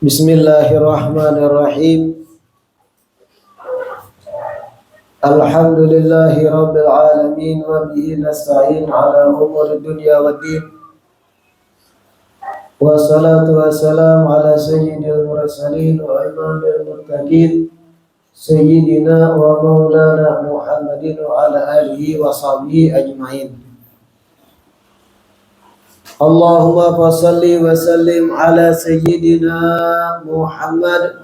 Bismillahirrahmanirrahim. Alhamdulillahi rabbil alamin wa bihi nasta'in ala umuri dunya waddin. Wassalatu wassalamu ala sayyidil mursalin wa imamil muttaqin sayyidina wa maulana Muhammadin wa ala alihi wa sahbihi ajma'in. Allahumma fassalli wa sallim ala sayyidina Muhammad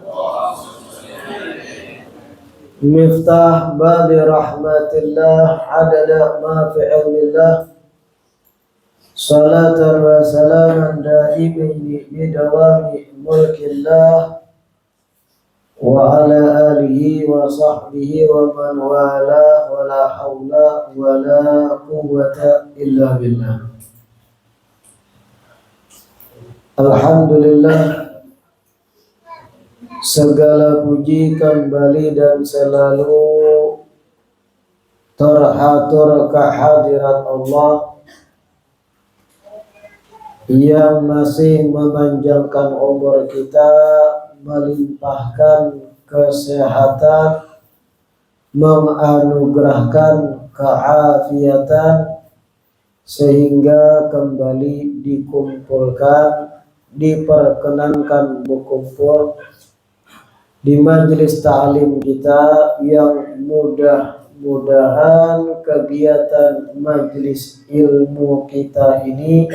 miftah babi rahmatillah adada ma fi ilmillah salatan wa salaman daimin bidawami mulkillah wa ala alihi wa sahbihi wa man wala wa la hawla wa la quwwata illa billah. Alhamdulillah, segala puji kembali dan selalu terhatur kehadirat Allah yang masih memanjangkan umur kita, melimpahkan kesehatan, menganugerahkan keafiatan, sehingga kembali dikumpulkan, diperkenankan berkumpul di majelis ta'lim kita yang mudah-mudahan kegiatan majelis ilmu kita ini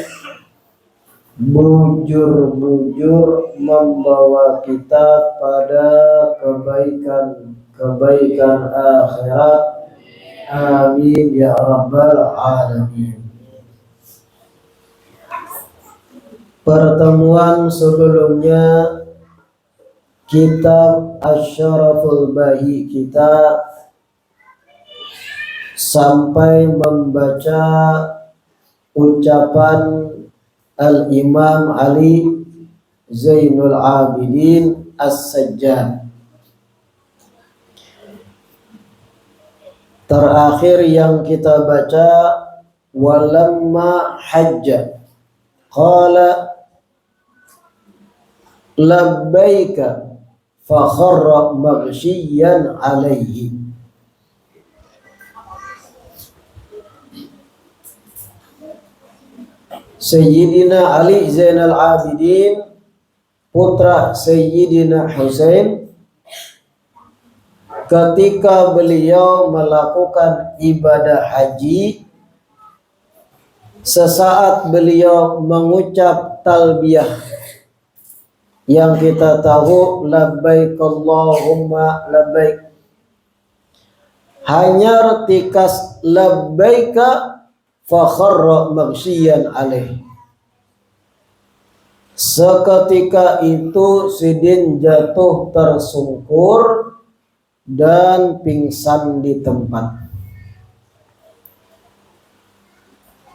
bujur-bujur membawa kita pada kebaikan akhirat. Amin ya rabbal alamin. Pertemuan sebelumnya kitab Asy-Syaraful Bahi kita sampai membaca ucapan Al-Imam Ali Zainul Abidin As-Sajjad. Terakhir yang kita baca, walamma hajja qala labbaika fa kharra maghshiyan alaihi. Sayyidina Ali Zainal Abidin putra Sayyidina Husain, ketika beliau melakukan ibadah haji, sesaat beliau mengucap talbiyah yang kita tahu labbaik Allahumma labbaik, hanya tikas labbaika fa kharra maghsyian alaih. Seketika itu Sidin jatuh tersungkur dan pingsan di tempat,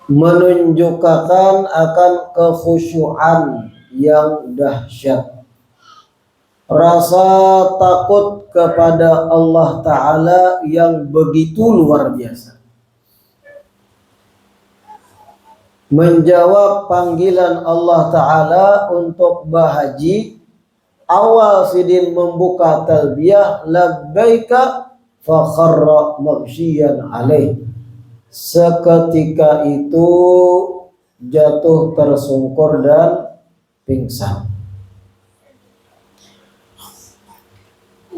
menunjukkan akan kekhusyuan yang dahsyat, rasa takut kepada Allah Ta'ala yang begitu luar biasa. Menjawab panggilan Allah Ta'ala untuk berhaji, awal Sidin membuka talbiyah labbaika fa kharra maghsyian alaih. Seketika itu jatuh tersungkur dan pingsan.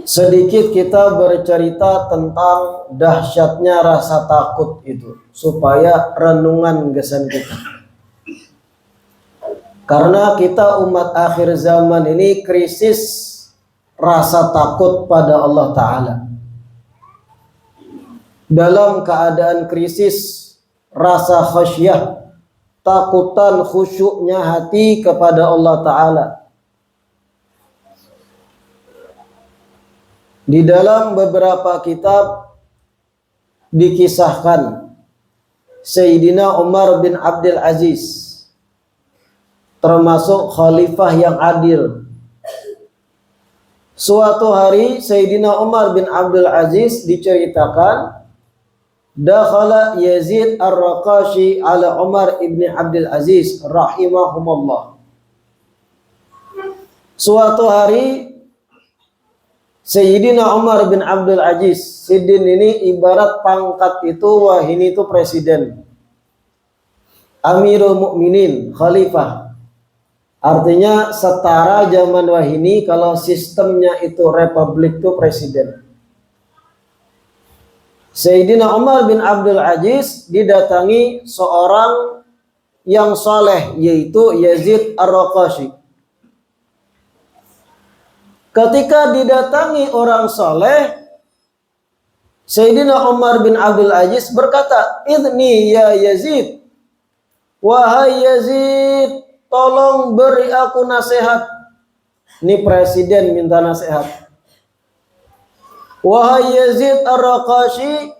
Sedikit kita bercerita tentang dahsyatnya rasa takut itu, supaya renungan gesan kita. Karena kita umat akhir zaman ini krisis rasa takut pada Allah Ta'ala. Dalam keadaan krisis rasa khasyah, takutan khusyuknya hati kepada Allah Ta'ala. Di dalam beberapa kitab dikisahkan Sayyidina Umar bin Abdul Aziz, termasuk khalifah yang adil. Suatu hari Sayyidina Umar bin Abdul Aziz diceritakan dakhala Yazid Ar-Raqashi ala Umar ibn Abdul Aziz rahimahumullah. Suatu hari Sayyidina Umar bin Abdul Aziz, Sidin ini ibarat pangkat itu, wah ini itu presiden, Amirul Mukminin, khalifah. Artinya setara zaman wahini, kalau sistemnya itu republik itu presiden. Sayyidina Umar bin Abdul Aziz didatangi seorang yang saleh, yaitu Yazid Ar-Raqashi. Ketika didatangi orang saleh, Sayyidina Umar bin Abdul Aziz berkata, "Idni ya Yazid, wahai Yazid, tolong beri aku nasihat." Ini presiden minta nasihat. "Wahai Yazid Ar-Raqashi,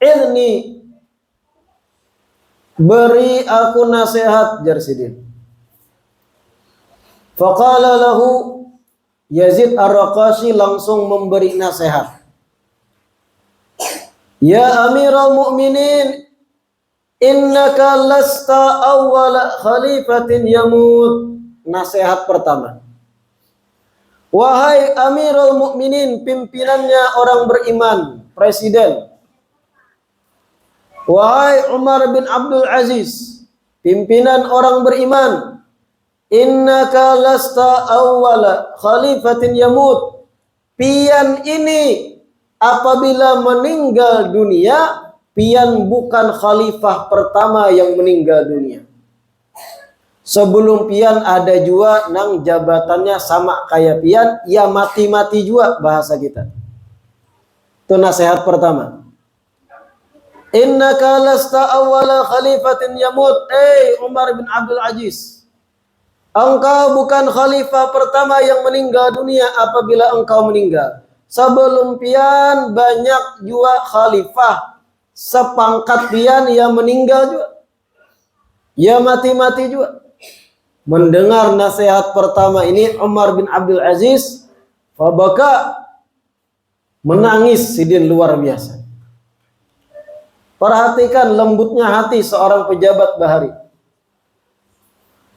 idni, beri aku nasihat," jar Sidin. Faqala lahu, Yazid Ar-Raqashi langsung memberi nasihat. "Ya Amirul Mukminin, innaka lasta awwala khalifatin yamut." Nasihat pertama. Wahai Amirul Mukminin, pimpinannya orang beriman, presiden. Wahai Umar bin Abdul Aziz, pimpinan orang beriman. Innaka lasta awwala khalifatin yamut. Pian ini apabila meninggal dunia, pian bukan khalifah pertama yang meninggal dunia. Sebelum pian ada juga nang jabatannya sama kayak pian, ya mati-mati juga bahasa kita. Itu nasihat pertama. Innaka lasta awwala khalifatin yamut. Umar bin Abdul Aziz, engkau bukan khalifah pertama yang meninggal dunia apabila engkau meninggal. Sebelum pian banyak juga khalifah sepangkat pian yang meninggal juga. Ya mati-mati juga. Mendengar nasihat pertama ini Umar bin Abdul Aziz, fabaka, menangis Sidin luar biasa. Perhatikan lembutnya hati seorang pejabat bahari.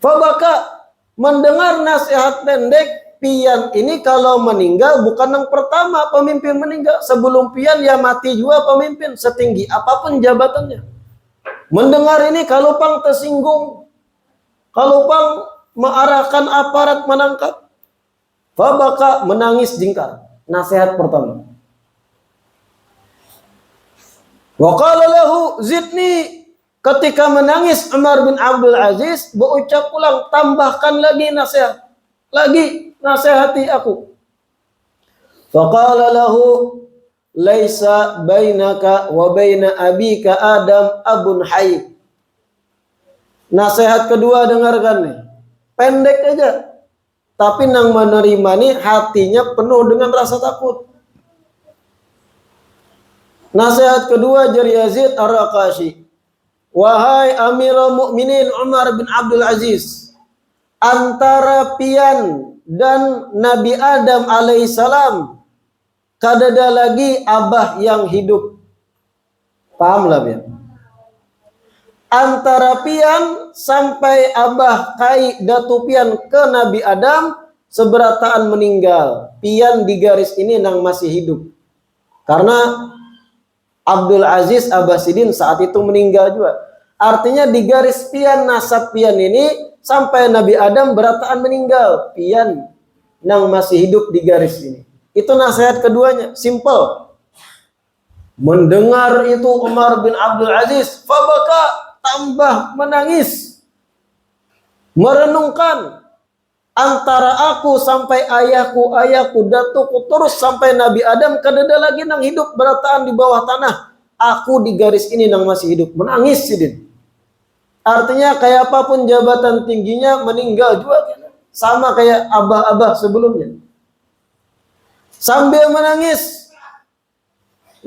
Fabaka, mendengar nasihat pendek, pian ini kalau meninggal bukan yang pertama pemimpin meninggal. Sebelum pian ya mati juga pemimpin setinggi apapun jabatannya. Mendengar ini kalau pang tersinggung, kalau pang mengarahkan aparat menangkap, fabaka, menangis jingkar. Nasihat pertama. Wa qala lahu zidni, ketika menangis Umar bin Abdul Aziz berucap ulang, tambahkan lagi nasihat. Lagi nasihati aku. Faqala lahu laisa bainaka wa baina abika Adam abun hayy. Nasihat kedua dengarkan nih. Pendek aja. Tapi nang menerima nih hatinya penuh dengan rasa takut. Nasihat kedua dari Yazid Ar-Raqashi. Wahai Amirul Mukminin Umar bin Abdul Aziz, antara pian dan Nabi Adam alaihissalam kadada lagi abah yang hidup. Paham lah pian? Antara pian sampai abah kai datu pian ke Nabi Adam seberataan meninggal. Pian di garis ini nang masih hidup. Karena Abdul Aziz Abbasidin saat itu meninggal juga. Artinya di garis pian nasab pian ini sampai Nabi Adam berataan meninggal. Pian nang masih hidup di garis ini. Itu nasihat keduanya, simple. Mendengar itu Umar bin Abdul Aziz, fabaka, tambah menangis. Merenungkan antara aku sampai ayahku datuku terus sampai Nabi Adam kadada lagi nang hidup berataan di bawah tanah. Aku di garis ini nang masih hidup. Menangis Sidin. Artinya kayak apapun jabatan tingginya meninggal juga. Sama kayak abah-abah sebelumnya. Sambil menangis,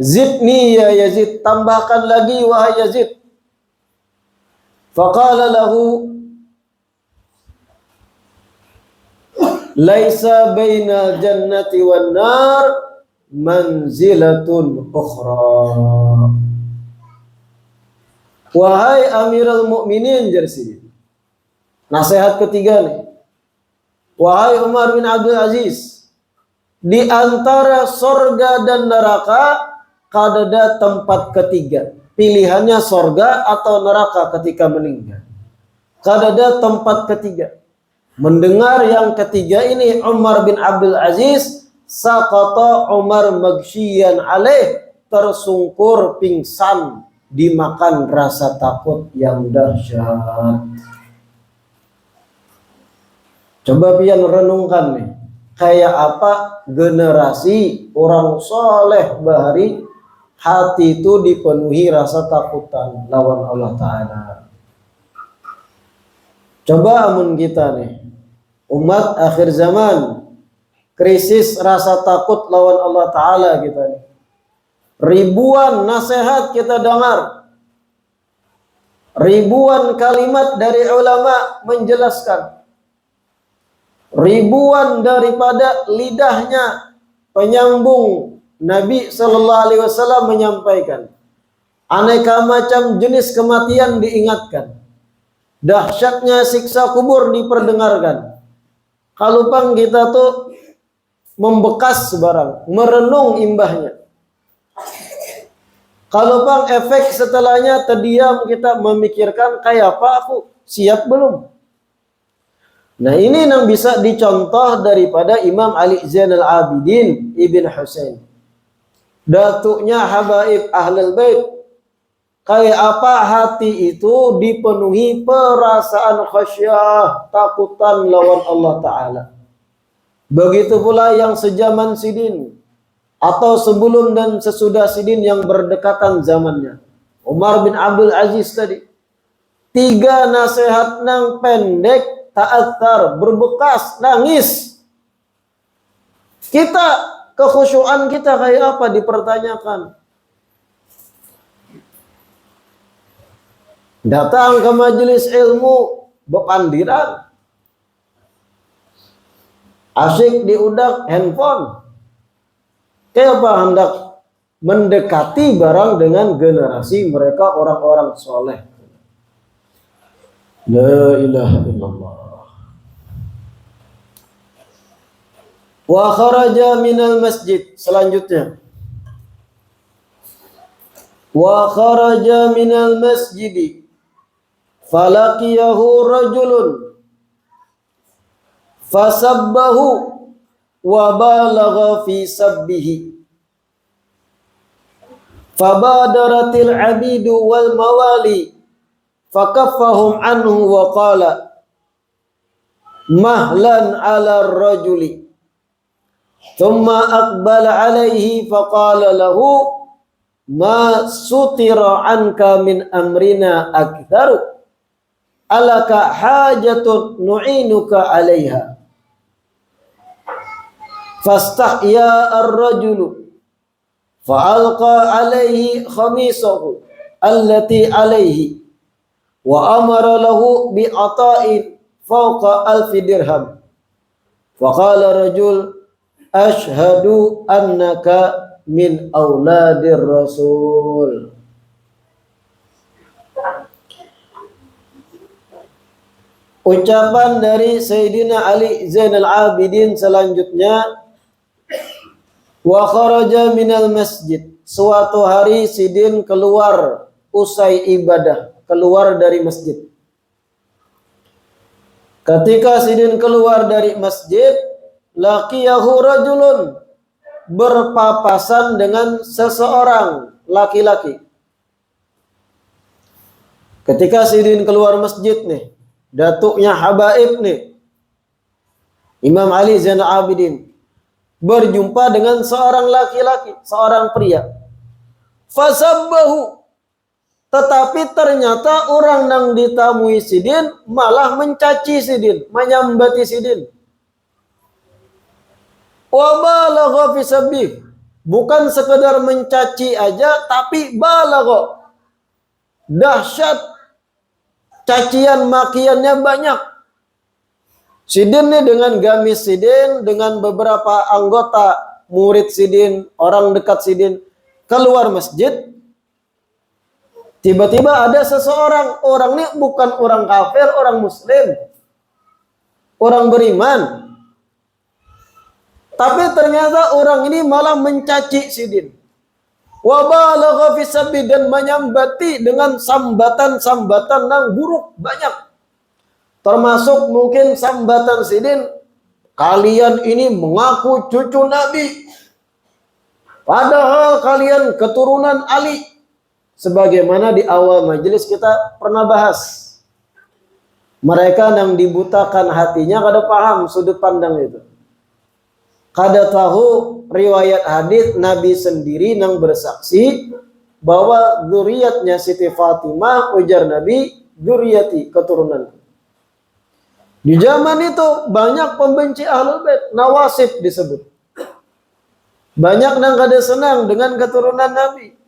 zidni ya Yazid, tambahkan lagi wahai Yazid. Faqala lahu laisa bainal jannati wan nar manzilatun ukhra. Wahai Amirul Mukminin, jersi. Nasihat ketiga nih. wahai Umar bin Abdul Aziz, di antara sorga dan neraka kadada tempat ketiga. Pilihannya sorga atau neraka ketika meninggal. Kadada tempat ketiga. Mendengar yang ketiga ini Umar bin Abdul Aziz, saqata Umar maghsyian alaih, tersungkur pingsan dimakan rasa takut yang dahsyat. Coba pian renungkan nih, kayak apa generasi orang soleh bahari hati itu dipenuhi rasa takutan lawan Allah Ta'ala. Coba amun kita nih, umat akhir zaman, krisis rasa takut lawan Allah Ta'ala kita nih. Ribuan nasihat kita dengar. Ribuan kalimat dari ulama menjelaskan. Ribuan daripada lidahnya penyambung Nabi Sallallahu Alaihi Wasallam menyampaikan. Aneka macam jenis kematian diingatkan. Dahsyatnya siksa kubur diperdengarkan. Kalau pang kita tuh membekas sebarang, merenung imbahnya. Kalau bang efek setelahnya terdiam kita memikirkan kayak apa aku siap belum? Nah ini yang bisa dicontoh daripada Imam Ali Zainal Abidin Ibn Husain. Datuknya habaib ahlul bait. Kayak apa hati itu dipenuhi perasaan khasyah, takutan lawan Allah Ta'ala. Begitu pula yang sejaman sidin. Atau sebelum dan sesudah sidin yang berdekatan zamannya. Umar bin Abdul Aziz tadi. 3 nasihat nang pendek, ta'athar, berbekas, nangis. Kita, kekhusyuan kita kayak apa dipertanyakan. Datang ke majelis ilmu, bepandiran. Asyik diudak handphone. Kayak apa hendak mendekati barang dengan generasi mereka orang-orang soleh. La ilaha illallah. Wa kharaja minal masjid. Selanjutnya. Wa kharaja minal masjidi. Falaqiyahu rajulun. Fasabbahu. Wa balagha fi sabbihi fabadaratil abidu wal mawali fakaffahum anhu wa qala mahlan ala rajuli thumma aqbala alaihi faqala lahu ma sutira anka min amrina aktharu alaka hajatun nu'inuka alaiha fastahya ar-rajulu fa'alqa alaihi khamisahu allati alaihi wa amara lahu bi'ata'in fawqa alfi dirham faqala rajul ashhadu annaka min auladir rasul. Ucapan dari Sayyidina Ali Zainal Abidin selanjutnya, wa kharaja minal masjid. Suatu hari Sidin keluar usai ibadah, keluar dari masjid. Ketika Sidin keluar dari masjid, laqiyahu rajulun, berpapasan dengan seseorang laki-laki. Ketika Sidin keluar masjid nih, datuknya habaib nih, Imam Ali Zainal Abidin, berjumpa dengan seorang laki-laki, seorang pria. Fasabbahu. Tetapi ternyata orang yang ditamui Sidin malah mencaci Sidin, menyambati Sidin. Wa balagha fi sabbih. Bukan sekedar mencaci aja, tapi balagha. Dahsyat. Cacian makiannya banyak. Sidin nih dengan gamis Sidin, dengan beberapa anggota murid Sidin, orang dekat Sidin, keluar masjid. Tiba-tiba ada seseorang, orang ini bukan orang kafir, orang muslim, orang beriman. Tapi ternyata orang ini malah mencaci Sidin. Wa balagha fi sabbi, dan menyambati dengan sambatan-sambatan yang buruk banyak. Termasuk mungkin sambatan Sidin, kalian ini mengaku cucu Nabi, padahal kalian keturunan Ali. Sebagaimana di awal majelis kita pernah bahas. Mereka yang dibutakan hatinya kada paham sudut pandang itu. Kada tahu riwayat hadis Nabi sendiri yang bersaksi bahwa zuriatnya Siti Fatimah, ujar Nabi, zuriati, keturunan. Di zaman itu banyak pembenci Ahlul Bait, nawasib disebut. Banyak yang kada senang dengan keturunan Nabi,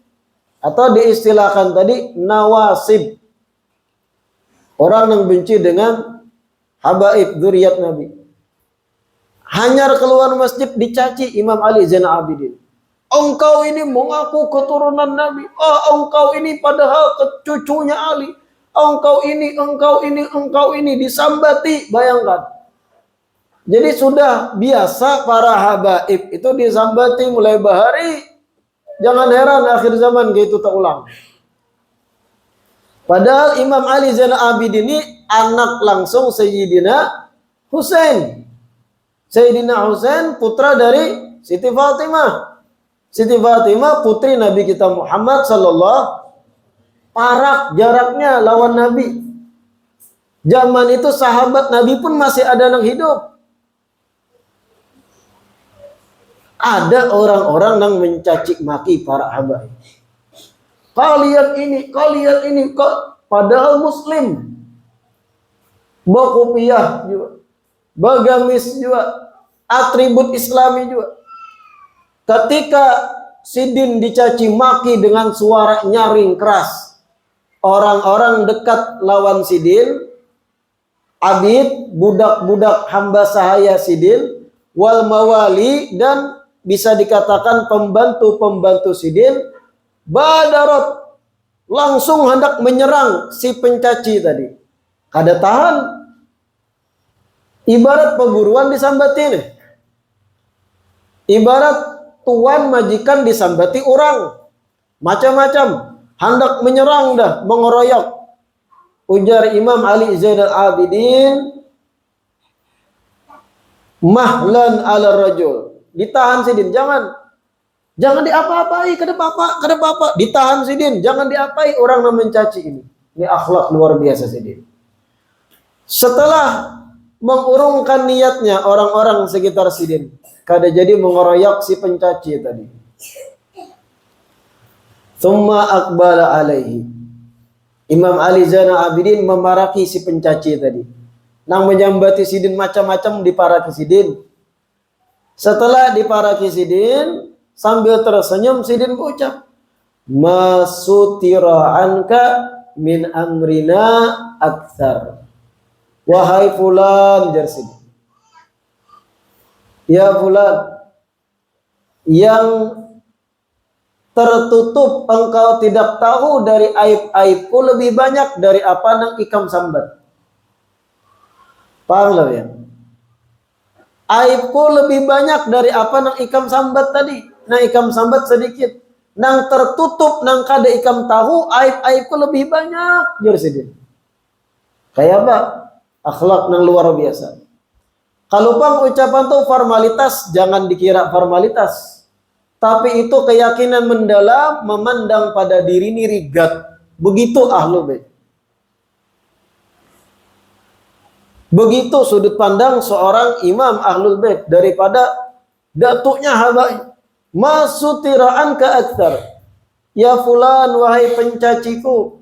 atau diistilahkan tadi nawasib. Orang yang benci dengan habaib zuriat Nabi. Hanyar keluar masjid dicaci Imam Ali Zainal Abidin. Engkau ini mengaku keturunan Nabi. Oh, engkau ini padahal cucunya Ali. Engkau ini disambati, bayangkan. Jadi sudah biasa para habaib itu disambati mulai bahari. Jangan heran akhir zaman gitu terulang. Padahal Imam Ali Zainal Abidin ini anak langsung Sayyidina Husain. Sayyidina Husain putra dari Siti Fatimah. Siti Fatimah putri Nabi kita Muhammad sallallahu, parak jaraknya lawan Nabi. Zaman itu sahabat Nabi pun masih ada yang hidup. Ada orang-orang yang mencaci maki para habaib. Kalian ini padahal muslim. Bakopiah juga. Bagamis juga, atribut Islami juga. Ketika Sidin dicaci maki dengan suara nyaring keras, orang-orang dekat lawan Sidin, abid, budak-budak hamba sahaya Sidin, wal mawali, dan bisa dikatakan pembantu-pembantu Sidin, badarat, langsung hendak menyerang si pencaci tadi. Kada tahan. Ibarat peguruan disambati nih. Ibarat tuan majikan disambati orang. Macam-macam. Hendak menyerang dah, mengeroyok. Ujar Imam Ali Zainal Abidin, mahlan ala rajul. Ditahan Sidin, jangan diapa-apai, kada apa-apa. Ditahan Sidin, jangan diapai orang yang mencaci ini. Ini akhlak luar biasa Sidin. Setelah mengurungkan niatnya orang-orang sekitar Sidin, kada jadi mengeroyok si pencaci tadi. Tsumma aqbala alaihi. Imam Ali Zainal Abidin memaraki si pencaci tadi. Nang menyambati Sidin macam-macam diparaki Sidin. Setelah diparaki Sidin, sambil tersenyum Sidin berucap, "Masutira anka min amrina aktsar." Wahai fulan, jarsid. Ya fulan, yang tertutup engkau tidak tahu dari aib-aibku lebih banyak dari apa yang ikam sambat. Paham ya? Aibku lebih banyak dari apa yang ikam sambat tadi. Nah, ikam sambat sedikit. Nang tertutup, nang kada ikam tahu, aib-aibku lebih banyak, jarsid. Kayak apa? Akhlak yang luar biasa. Kalau bang ucapan tuh formalitas, jangan dikira formalitas. Tapi itu keyakinan mendalam, memandang pada diri ini rigat. Begitu Ahlul Bait. Begitu sudut pandang seorang imam Ahlul Bait daripada datuknya habaib. Masutiraan ka aktsar. Ya fulan, wahai pencaciku,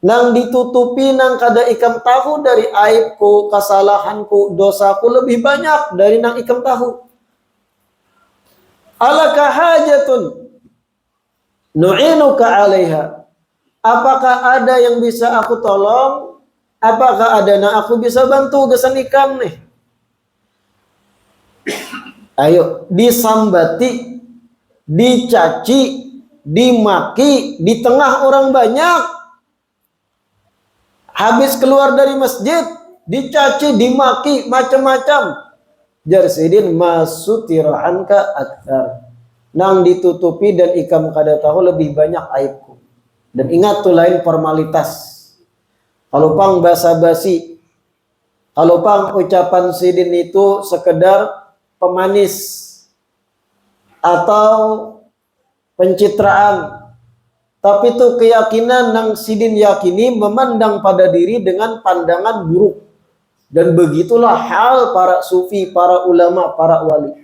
nang ditutupi nang kada ikam tahu dari aibku, kesalahanku, dosaku lebih banyak dari nang ikam tahu. Alaka hajatun nu'inuka 'alaiha. Apakah ada yang bisa aku tolong? Apakah ada yang aku bisa bantu gesan ikam nih? Ayo, disambati, dicaci, dimaki di tengah orang banyak. Habis keluar dari masjid, dicaci, dimaki, macam-macam. Jar Sayyidin masutira anka akthar. Nang ditutupi dan ikam kada tahu lebih banyak aibku. Dan ingat tuh lain formalitas. Kalau pang basa-basi, kalau pang ucapan Sayyidin itu sekedar pemanis atau pencitraan. Tapi itu keyakinan nang Sidin yakini memandang pada diri dengan pandangan buruk. Dan begitulah hal para sufi, para ulama, para wali.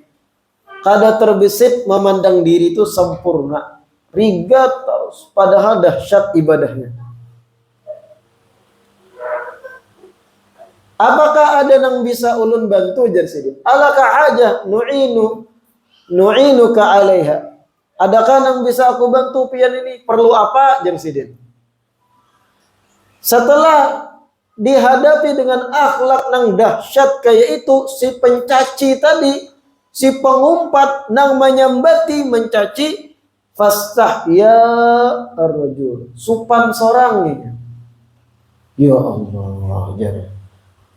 Kada terbesit memandang diri itu sempurna. Rigat terus, padahal dahsyat ibadahnya. Apakah ada yang bisa ulun bantu jar Sidin? Alaka aja nu'inuka alaiha. Adakah yang bisa aku bantu pian ini? Perlu apa jar Sidin? Setelah dihadapi dengan akhlak nang dahsyat kayak itu, si pencaci tadi, si pengumpat nang menyambati mencaci, fastahya ar-rajul, supan sorangnya. Ya Allah, jadi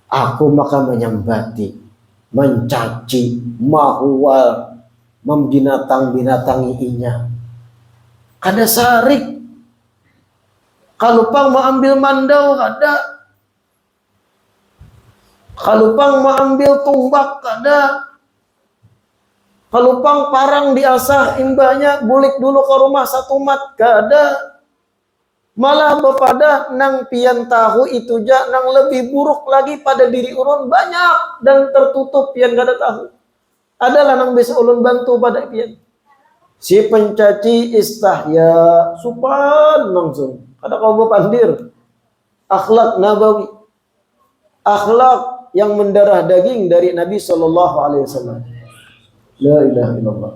aku maka menyambati, mencaci, mahwal, membinatang-binatangi inya. Kada sarik. Kalau pang mau ambil mandau kada. Kalau pang mau ambil tumbak kada. Kalau pang parang diasah imbahnya bulik dulu ke rumah satu mat kada. Malah bepada nang pian tahu itu ja nang lebih buruk lagi pada diri urun banyak dan tertutup pian kada tahu. Adalah nang bisa ulun bantu pada pian. Si pencaci istahya supan langsung. Kada kau bepandir. Akhlak nabawi. Akhlak yang mendarah daging dari Nabi Sallallahu Alaihi Wasallam. La ilaha illallah.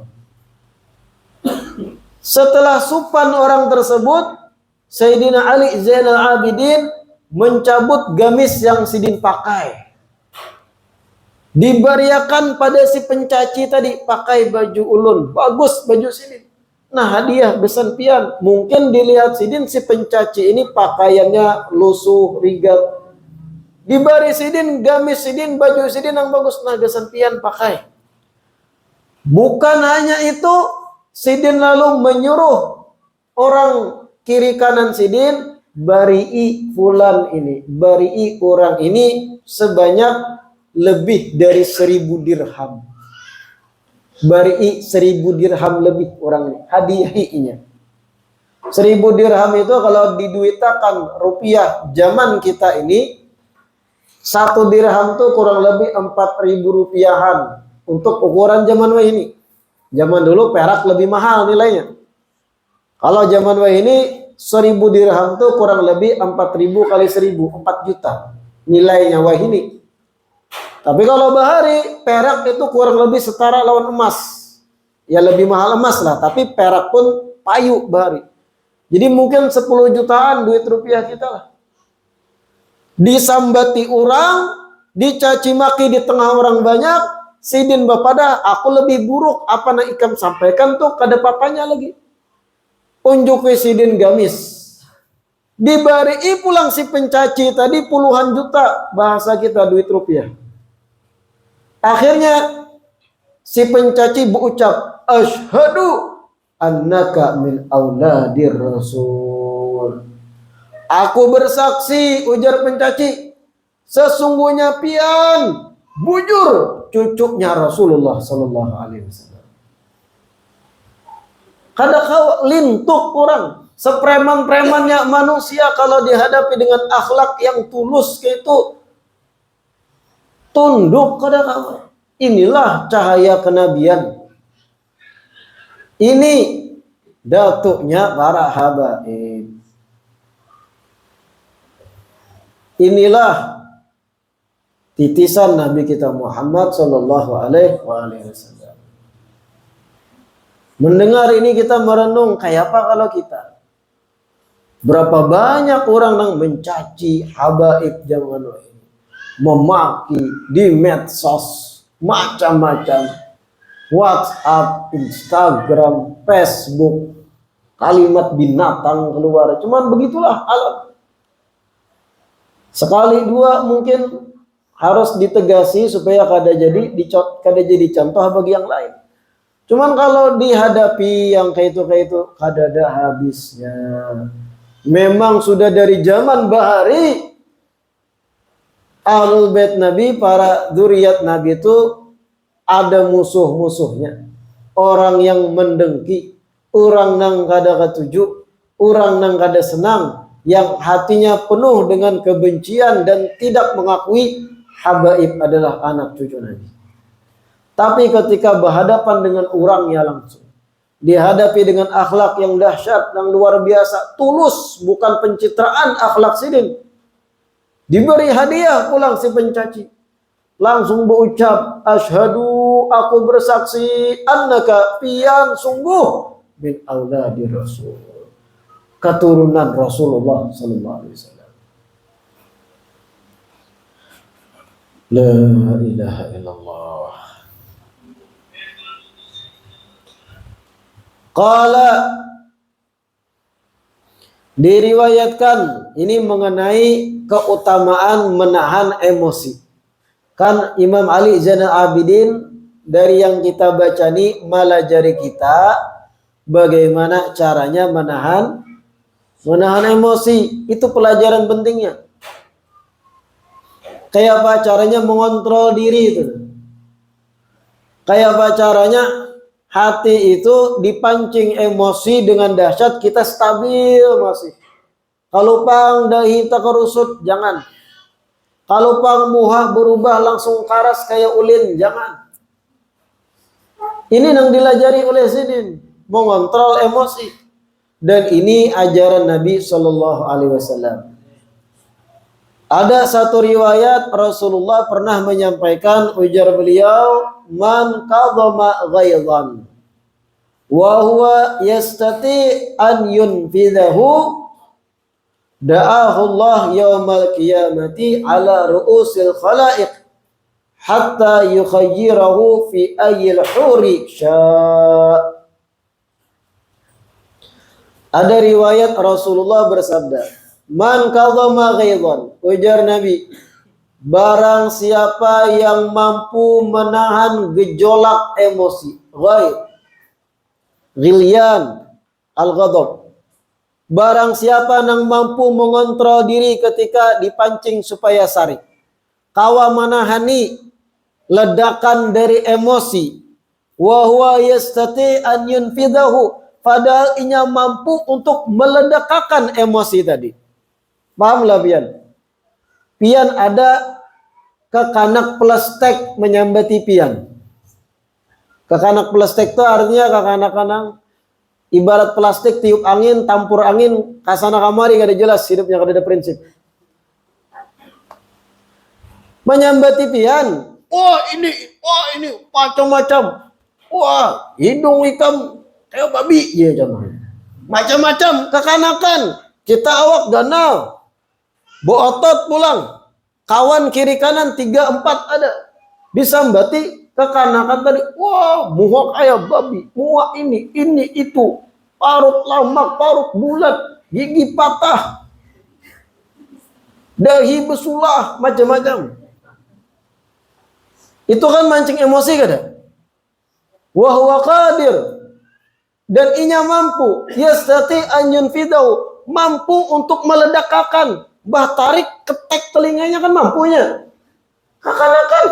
Setelah supan orang tersebut, Sayyidina Ali Zainal Abidin mencabut gamis yang Sidin pakai. Diberiakan pada si pencaci tadi, pakai baju ulun. Bagus baju Sidin. Nah, hadiah besan pian. Mungkin dilihat Sidin si pencaci ini pakaiannya lusuh, rigat. Diberi Sidin gamis Sidin, baju Sidin yang bagus. Nah, besan pian pakai. Bukan hanya itu, Sidin lalu menyuruh orang kiri kanan Sidin, bari'i fulan ini, bari'i orang ini sebanyak lebih dari 1000 dirham. Bari'i 1000 dirham lebih orang ini, hadiahinya. 1000 dirham itu kalau diduitakan rupiah zaman kita ini, 1 dirham tuh kurang lebih 4000 rupiahan untuk ukuran zaman ini. Zaman dulu perak lebih mahal nilainya. Kalau zaman ini 1000 dirham tuh kurang lebih 4000 kali 1000, 4 juta nilainya ini. Tapi kalau bahari perak itu kurang lebih setara lawan emas. Ya lebih mahal emas lah, tapi perak pun payu bahari. Jadi mungkin 10 jutaan duit rupiah kita lah. Disambati orang, dicaci maki di tengah orang banyak, Sidin bapada aku lebih buruk apa nak ikam sampaikan tuh kada papanya lagi. Unjuk Sidin gamis. Diberi pulang si pencaci tadi puluhan juta, bahasa kita duit rupiah. Akhirnya si pencaci berucap, asyhadu annaka min auladir rasul. Aku bersaksi, ujar pencaci, sesungguhnya pian bujur cucunya Rasulullah Sallallahu Alaihi Wasallam. Kada kau lintuk orang, sepreman-premannya manusia kalau dihadapi dengan akhlak yang tulus kayak itu, tunduk kada kau. Inilah cahaya kenabian. Ini datuknya para habaib. Inilah titisan Nabi kita Muhammad Sallallahu Alaihi Wasallam. Mendengar ini kita merenung, kayak apa kalau kita? Berapa banyak orang yang mencaci habaib zaman ini, memaki di medsos macam-macam, WhatsApp, Instagram, Facebook, kalimat binatang keluar. Cuman begitulah alam. Sekali dua mungkin harus ditegasi supaya kada jadi contoh bagi yang lain. Cuman kalau dihadapi yang kayak itu kada ada habisnya. Memang sudah dari zaman bahari Ahlul Bait Nabi, para zuriat Nabi itu ada musuh-musuhnya. Orang yang mendengki, orang nang kada ketuju, orang nang kada senang, yang hatinya penuh dengan kebencian dan tidak mengakui habaib adalah anak cucu Nabi. Tapi ketika berhadapan dengan orangnya langsung, dihadapi dengan akhlak yang dahsyat, yang luar biasa, tulus, bukan pencitraan akhlak sidin. Diberi hadiah pulang si pencaci. Langsung berucap, asyhadu, aku bersaksi, annaka pian sungguh bin auladi Rasul, keturunan Rasulullah sallallahu alaihi wasallam. La ilaha illallah. Qala, diriwayatkan ini mengenai keutamaan menahan emosi. Kan Imam Ali Zainal Abidin dari yang kita baca ini melajari kita bagaimana caranya menahan emosi. Itu pelajaran pentingnya. Kayak apa caranya mengontrol diri itu. Kayak apa caranya hati itu dipancing emosi dengan dahsyat, kita stabil masih. Kalau pang dahi tak kerusut, jangan. Kalau pang muha berubah langsung karas kayak ulin, jangan. Ini yang dilajari oleh sidin, mengontrol emosi. Dan ini ajaran Nabi Shallallahu Alaihi Wasallam. Ada satu riwayat Rasulullah pernah menyampaikan, ujar beliau, man kadhama ghaidhan wa huwa yastati an yunfidhahu da'ahu Allah yaumal qiyamati ala ru'usil khalaiq hatta yukhayyirahu fi ayyil huri sya'. Ada riwayat Rasulullah bersabda, man kadhama ghaidhan, ujar Nabi, barang siapa yang mampu menahan gejolak emosi, ghaid, ghilyan, al-ghadab. Barang siapa yang mampu mengontrol diri ketika dipancing supaya sarik, kawa manahani ledakan dari emosi, wa huwa yastati an yunfidahu, padahal inya mampu untuk meledakkan emosi tadi. Pahamlah pian? Pian ada kekanak plastik menyambati pian. Kekanak plastik itu artinya kekanak-kanak ibarat plastik tiup angin, tampur angin, kasana kamari kada jelas hidupnya, kada ada prinsip. Menyambati pian. Wah ini macam-macam. Wah, hidung hitam kayak babi ya contohnya. Macam-macam kekanakan. Kita awak ganal. Bootot pulang. Kawan kiri kanan 3-4 ada. Disambati kekanakan tadi. Wah, muak kayak babi. Muak ini itu. Parut lamak, parut bulat, gigi patah, dahi besulah, macam-macam. Itu kan mancing emosi kada? Wa huwa qadir, dan inya mampu, yastati an yunfidau, mampu untuk meledakkan, bah tarik ketek telinganya kan mampunya. Kekanakan.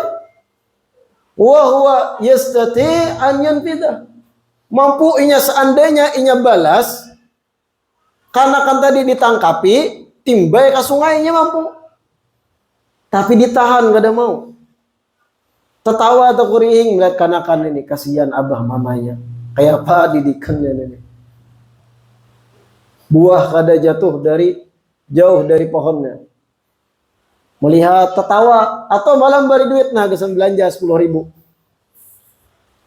Wa huwa yastati an yunfidau, mampu inya seandainya inya balas, karena kan tadi ditangkapi, timbai ke sungainya mampu. Tapi ditahan gak ada mau. Tertawa atau kurihing melihat kanakan ini, kasihan abah mamanya. Kayak apa didikannya ini. Buah kada jatuh jauh dari pohonnya. Melihat tertawa atau malam beri duit nah gesan belanja 10.000.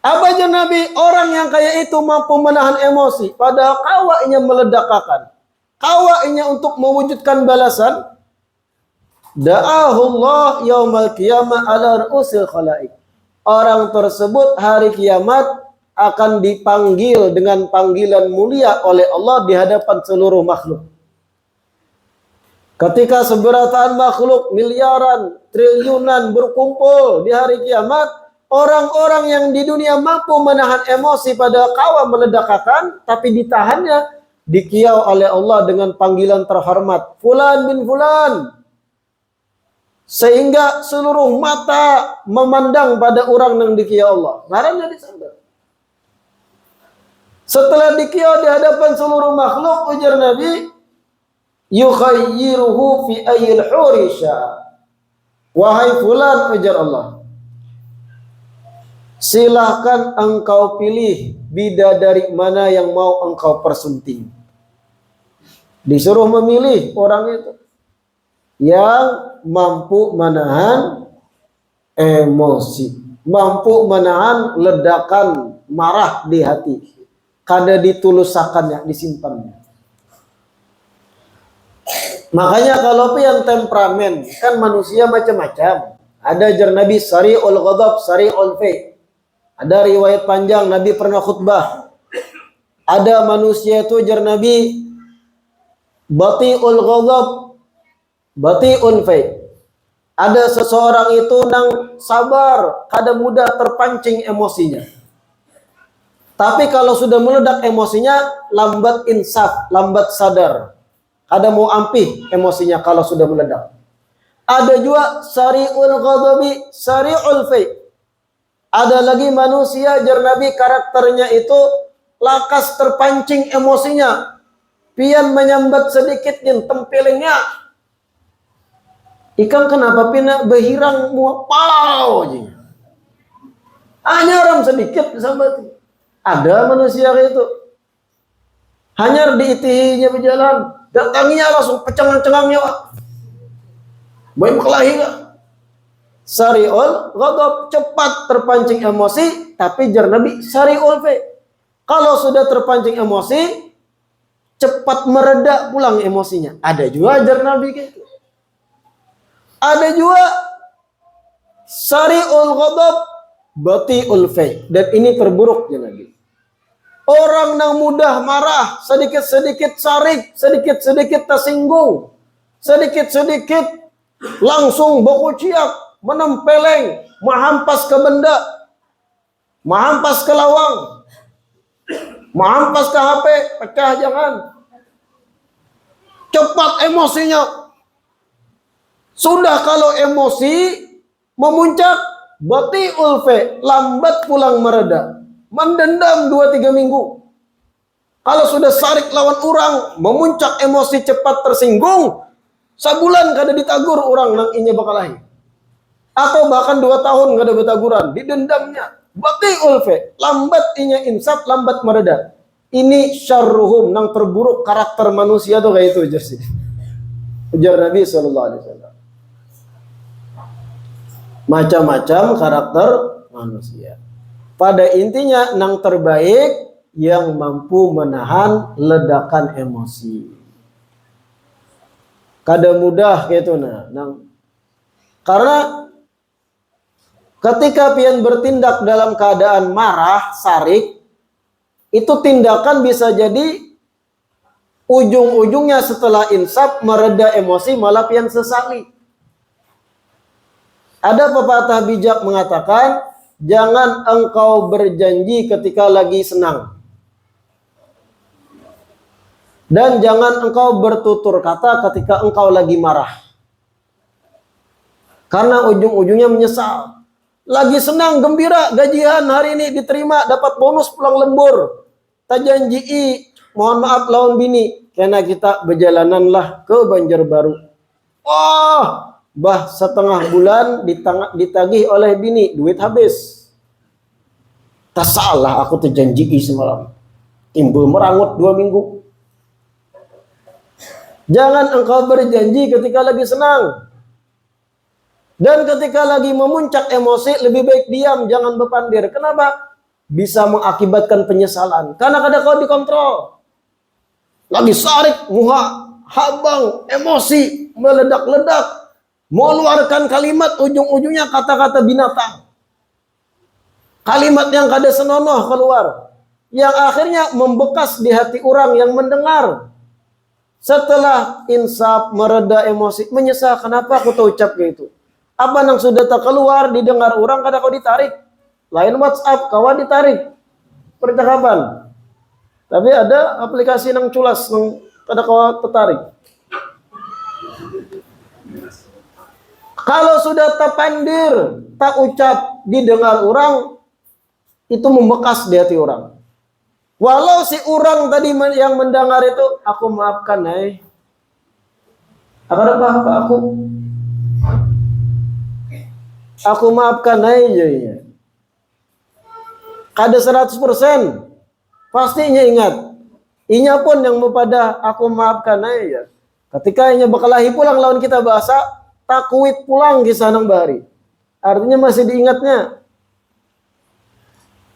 Apa aja Nabi, orang yang kayak itu mampu menahan emosi, padahal kawainya meledakkan, kawainya untuk mewujudkan balasan. Da'ahullah yaumal qiyamah ala ru'usil khalaik. Orang tersebut hari kiamat akan dipanggil dengan panggilan mulia oleh Allah di hadapan seluruh makhluk. Ketika seberataan makhluk miliaran, triliunan berkumpul di hari kiamat, orang-orang yang di dunia mampu menahan emosi pada kala meledakkan, tapi ditahannya, dikiau oleh Allah dengan panggilan terhormat, Fulan bin Fulan. Sehingga seluruh mata memandang pada orang yang dikiau Allah. Ngarannya disandar. Setelah dikiau di hadapan seluruh makhluk, ujar Nabi, yukhayyiruhu fi ayyil hurisha. Wahai fulan, ujar Allah, silahkan engkau pilih bidadari mana yang mau engkau persunting. Disuruh memilih orang itu yang mampu menahan emosi, mampu menahan ledakan marah di hati, kada ditulusakannya, disimpannya. Makanya kalau yang temperamen, kan manusia macam-macam. Ada jar Nabi sari'ul ghadab, sari'ul fi. Ada riwayat panjang Nabi pernah khutbah. Ada manusia itu jar Nabi bati'ul ghadab, bati'ul fi. Ada seseorang itu nang sabar, kada mudah terpancing emosinya. Tapi kalau sudah meledak emosinya, lambat insaf, lambat sadar. Ada mau ampih emosinya kalau sudah meledak. Ada juga sari'ul ghadabi, sari'ul fi. Ada lagi manusia jar Nabi karakternya itu lakas terpancing emosinya. Pian menyambat sedikit yang tempelengnya. Ikan kenapa pina berhirang mua pau aja. Hanya orang sedikit sambat. Ada manusia kayak itu. Hanya diitihinya berjalan. Datanginya langsung pecengang-cengangnya, Pak. Baik berkelahi gak? Sari'ul ghadab, cepat terpancing emosi, tapi jar Nabi sari'ul fi. Kalau sudah terpancing emosi, cepat mereda pulang emosinya. Ada juga jar Nabi gitu. Ada juga sari'ul ghadab, bati'ul fi. Dan ini terburuk ya Nabi. Orang yang mudah marah, sedikit-sedikit sarik, sedikit-sedikit tersinggung, sedikit-sedikit langsung bokociak, menempeleng, menghampas ke benda, menghampas ke lawang, menghampas ke HP, pecah jangan. Cepat emosinya. Sudah kalau emosi memuncak, bati'ul fi, lambat pulang mereda. Mendendam 2-3 minggu. Kalau sudah sarik lawan orang, memuncak emosi cepat tersinggung, sebulan kada ditagur orang nang inya bakalahi. Atau bahkan 2 tahun kada betaguran, didendamnya. Bati'ul fi, lambat inya insaf, lambat mereda. Ini syarruhum, nang terburuk karakter manusia tuh kayak itu aja sih. Ujar Nabi SAW. Macam-macam karakter manusia. Pada intinya nang terbaik yang mampu menahan ledakan emosi. Kada mudah gitu nang. Karena ketika pian bertindak dalam keadaan marah, sarik, itu tindakan bisa jadi ujung-ujungnya setelah insaf mereda emosi malah pian sesali. Ada pepatah bijak mengatakan, jangan engkau berjanji ketika lagi senang. Dan jangan engkau bertutur kata ketika engkau lagi marah. Karena ujung-ujungnya menyesal. Lagi senang, gembira, gajian hari ini diterima, dapat bonus pulang lembur. Tak janji, mohon maaf lawan bini. Karena kita berjalananlah ke Banjarbaru. Wah, bah setengah bulan ditagih oleh bini, duit habis. Tak salah aku terjanji semalam. Timbul merangut 2 minggu. Jangan engkau berjanji ketika lagi senang. Dan ketika lagi memuncak emosi, lebih baik diam, jangan berpandir. Kenapa? Bisa mengakibatkan penyesalan. Karena kadang kau dikontrol. Lagi sarik, muha, habang, emosi, meledak-ledak. Mengeluarkan kalimat, ujung-ujungnya kata-kata binatang. Kalimat yang kada senonoh keluar. Yang akhirnya membekas di hati orang yang mendengar. Setelah insaf, mereda emosi, menyesal, kenapa aku tahu ucap kayak itu? Apa yang sudah tak keluar, didengar orang, kada kau ditarik. Lain WhatsApp, kawan ditarik percakapan. Tapi ada aplikasi yang culas, yang kada kau tertarik. Kalau sudah terpandir, tak ucap, didengar orang, itu membekas di hati orang. Walau si orang tadi yang mendengar itu, aku maafkan, aku maafkan, ya. Kada 100%, pastinya ingat. Inya pun yang pada aku maafkan, ya. Ketika inya berkelahi pulang lawan kita bahasa, takwit pulang kisah nang bari. Artinya masih diingatnya.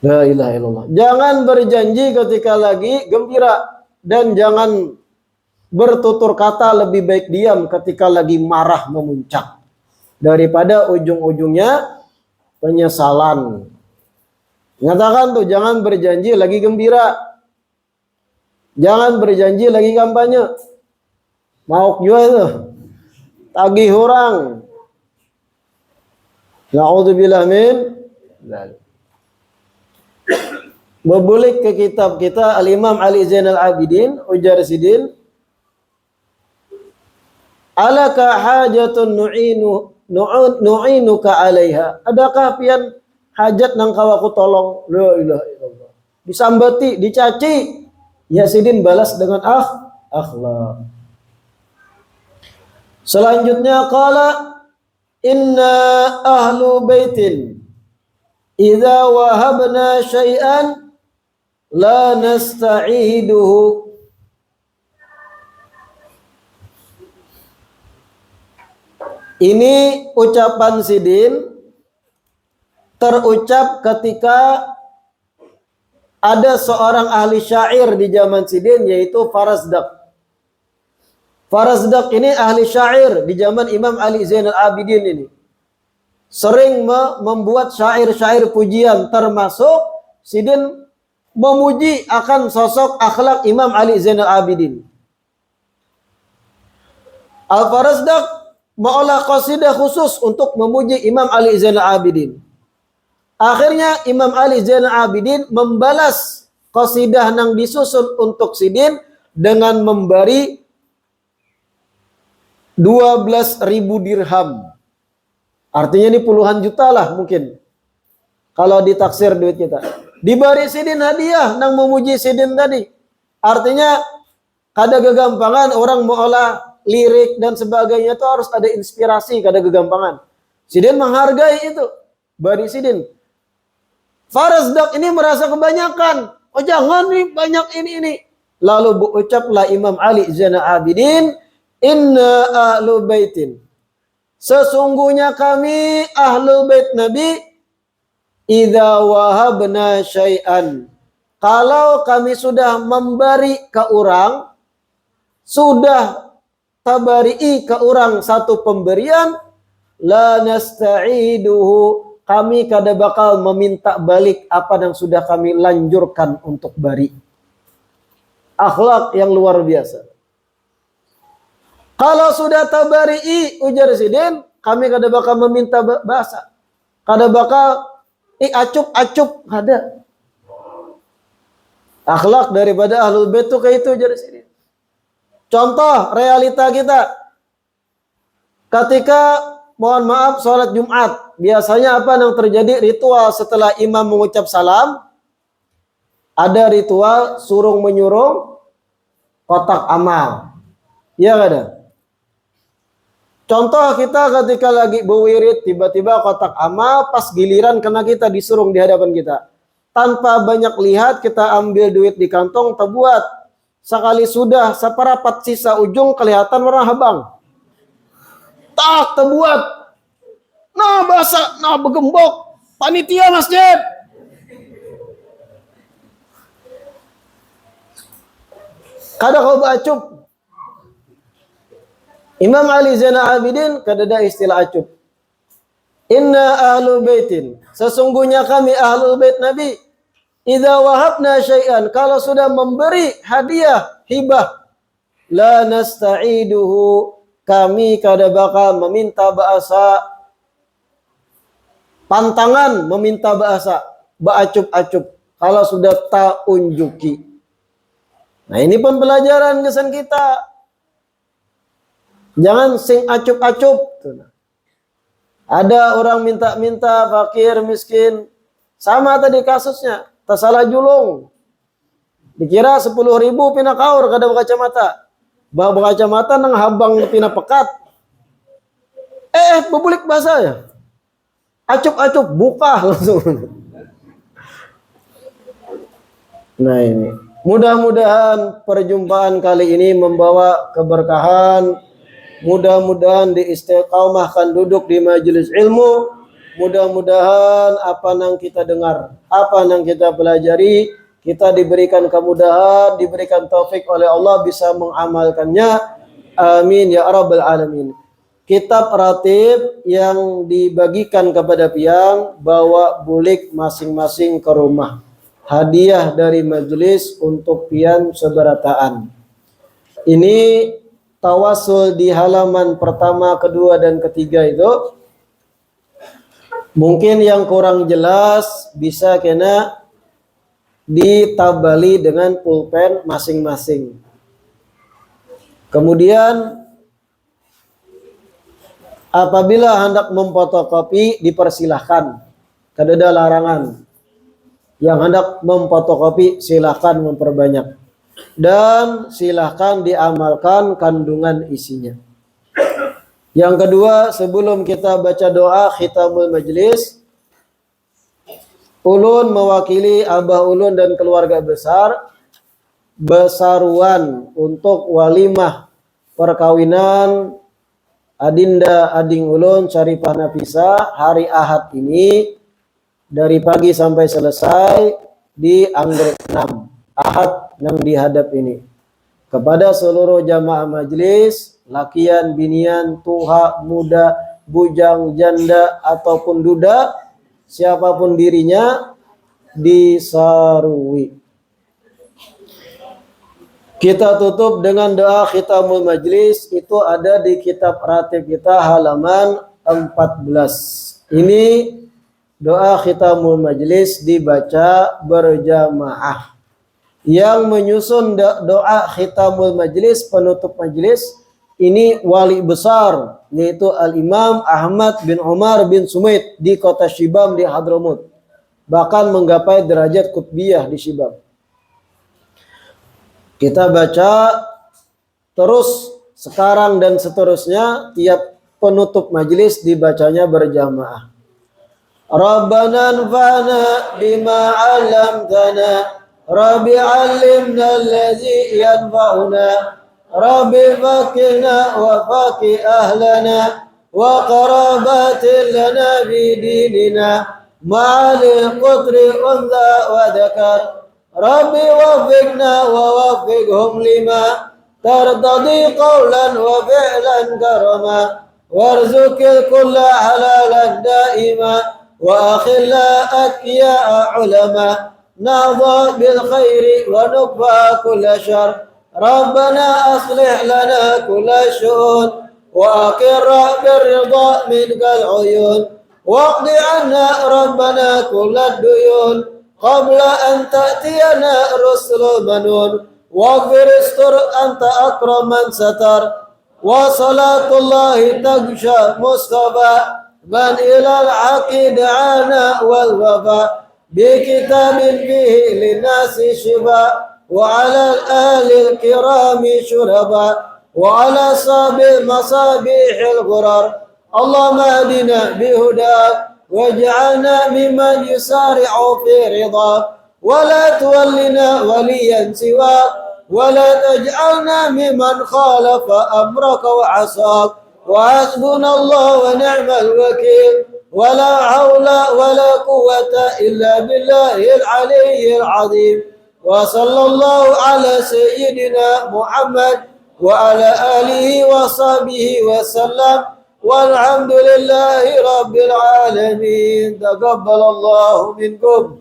La ilaha illallah. Jangan berjanji ketika lagi gembira, dan jangan bertutur kata, lebih baik diam ketika lagi marah memuncak daripada ujung-ujungnya penyesalan. Nyatakan tuh, jangan berjanji lagi gembira, jangan berjanji lagi kampanye. Mau juga itu tagih orang. Na'udzubillah min dzalik. Berbulik ke kitab kita Al-Imam Ali Zainal Abidin ujar sidin, alaka hajatun nu'inuka alaiha, adakah pian hajat nang kawaku tolong? La ilaha illallah. Disambati, dicaci, ya sidin balas dengan akhlak. Selanjutnya qala inna ahlu baitin idza wahabna syai'an la nasta'iduhu. Ini ucapan sidin terucap ketika ada seorang ahli syair di zaman sidin, yaitu Farazdak. Farazdak ini ahli syair di zaman Imam Ali Zainal Abidin ini. Sering membuat syair-syair pujian, termasuk sidin memuji akan sosok akhlak Imam Ali Zainal Abidin. Al-Farazdak mengolah qasidah khusus untuk memuji Imam Ali Zainal Abidin. Akhirnya Imam Ali Zainal Abidin membalas qasidah yang disusun untuk sidin dengan memberi 12.000 dirham. Artinya ini puluhan juta lah mungkin, kalau ditaksir duit kita. Diberi sidin hadiah nang memuji sidin tadi. Artinya kada gegampangan orang mengolah lirik dan sebagainya itu harus ada inspirasi, kada gegampangan. Sidin menghargai itu. Bari sidin. Farazdak ini merasa kebanyakan. Oh jangan nih banyak ini. Lalu berucaplah Imam Ali Zainal Abidin, inna ahlu baitin, sesungguhnya kami ahlu bait Nabi, idza wahabna syai'an, kalau kami sudah memberi ke orang, sudah tabari'i ke orang satu pemberian, la nasta'iduhu, kami kada bakal meminta balik apa yang sudah kami lanjurkan untuk bari. Akhlak yang luar biasa. Kalau sudah tabari'i, ujar sidin, kami kada bakal meminta bahasa, kada bakal acup-acup, ada. Akhlak daripada ahlul bait itu kayak itu, jadi sini. Contoh realita kita. Ketika mohon maaf sholat Jumat, biasanya apa yang terjadi? Ritual setelah imam mengucap salam, ada ritual surung menyurung kotak amal. Iya enggak ada? Contoh kita ketika lagi berwirid, tiba-tiba kotak amal, pas giliran kena kita disurung di hadapan kita. Tanpa banyak lihat, kita ambil duit di kantong, terbuat. Sekali sudah, seperapat sisa ujung kelihatan warna habang. Tak, terbuat. Nah basah, nah begembok. Panitia masjid. Kada kau bacup. Imam Ali Zainal Abidin kadada istilah acup. Inna ahlu baitin, sesungguhnya kami ahlu bait Nabi, idza wahabna syai'an, kalau sudah memberi hadiah, hibah, la nasta'iduhu, kami kada bakal meminta bahasa pantangan, meminta bahasa baacup-acup kalau sudah tak unjuki. Nah, ini pembelajaran kesan kita. Jangan sing acup-acup. Ada orang minta-minta, fakir, miskin. Sama tadi kasusnya. Tak salah julung. Dikira 10.000 pina kaur kada berkacamata. Berkacamata nang habang pina pekat. Bebulik bahasa ya. Acup-acup, buka langsung. Nah ini. Mudah-mudahan perjumpaan kali ini membawa keberkahan. Mudah-mudahan diistiqamahkan duduk di majelis ilmu. Mudah-mudahan apa yang kita dengar, apa yang kita pelajari, kita diberikan kemudahan, diberikan taufik oleh Allah bisa mengamalkannya. Amin ya rabbal alamin. Kitab ratib yang dibagikan kepada piang, bawa bulik masing-masing ke rumah. Hadiah dari majelis untuk pian seberataan. Ini tawasul di halaman pertama, kedua, dan ketiga itu. Mungkin yang kurang jelas bisa kena ditabali dengan pulpen masing-masing. Kemudian apabila hendak memfotokopi dipersilahkan, tidak ada larangan. Yang hendak memfotokopi silahkan memperbanyak. Dan silahkan diamalkan kandungan isinya. Yang kedua, sebelum kita baca doa khitamul majlis, ulun mewakili abah ulun dan keluarga besar besaruan untuk walimah perkawinan adinda ading ulun Syarifah Nafisa hari Ahad ini dari pagi sampai selesai di Anggrek 6 Ahad yang dihadap ini. Kepada seluruh jamaah majlis, lakian, binian, tuha, muda, bujang, janda ataupun duda, siapapun dirinya, disarui. Kita tutup dengan doa khitamul majlis, itu ada di kitab ratib kita halaman 14. Ini doa khitamul majlis dibaca berjamaah. Yang menyusun doa khitamul majlis, penutup majlis, ini wali besar, yaitu Al-Imam Ahmad bin Umar bin Sumaid di kota Shibam di Hadramut. Bahkan menggapai derajat kutbiyah di Shibam. Kita baca terus sekarang dan seterusnya, tiap penutup majlis dibacanya berjamaah. Rabbana anfa'na bima 'allamtana, Rabbi 'allimna allazi yanfa'una, Rabbi fakina wa faki ahlana wa qarabatin lana bidinina ma'ali qutri unza wa dhakar, Rabbi wafiqna wa wafiqhum lima tardadi qawlan wa fi'lan karama, warzukil kulla halalan daima wa akhilla atqiya ulama, na'dha bil khairi wa nukfa kulla syar, Rabbana aslih lana kulla syu'un wa aqirra birridha minkal uyun, waqdi anna Rabbana kulla duyun qabla an ta'tiyana rusul manun, waghfir istur anta akraman satar, wa salatullahi tagsha mustafa man ilal aqidana wal wafa, bi kitabin fihi linasi shiba wa ala al kirami shuraba wa ala sabil masabihil ghurar, Allahumma hadina bihudak waj'alna mimman yusari'u fi ridha wa la tuwallina waliyan siwa wa la taj'alna mimman khalafa amraka wa 'asak wa hasbunallahu wa ni'mal wakeel wa la hawla wa la quwwata illa billahil aliyyil 'azim wa sallallahu ala sayyidina Muhammad wa ala alihi wa sahbihi wa sallam. Walhamdulillahi rabbil alamin. Taqabbalallahu minkum.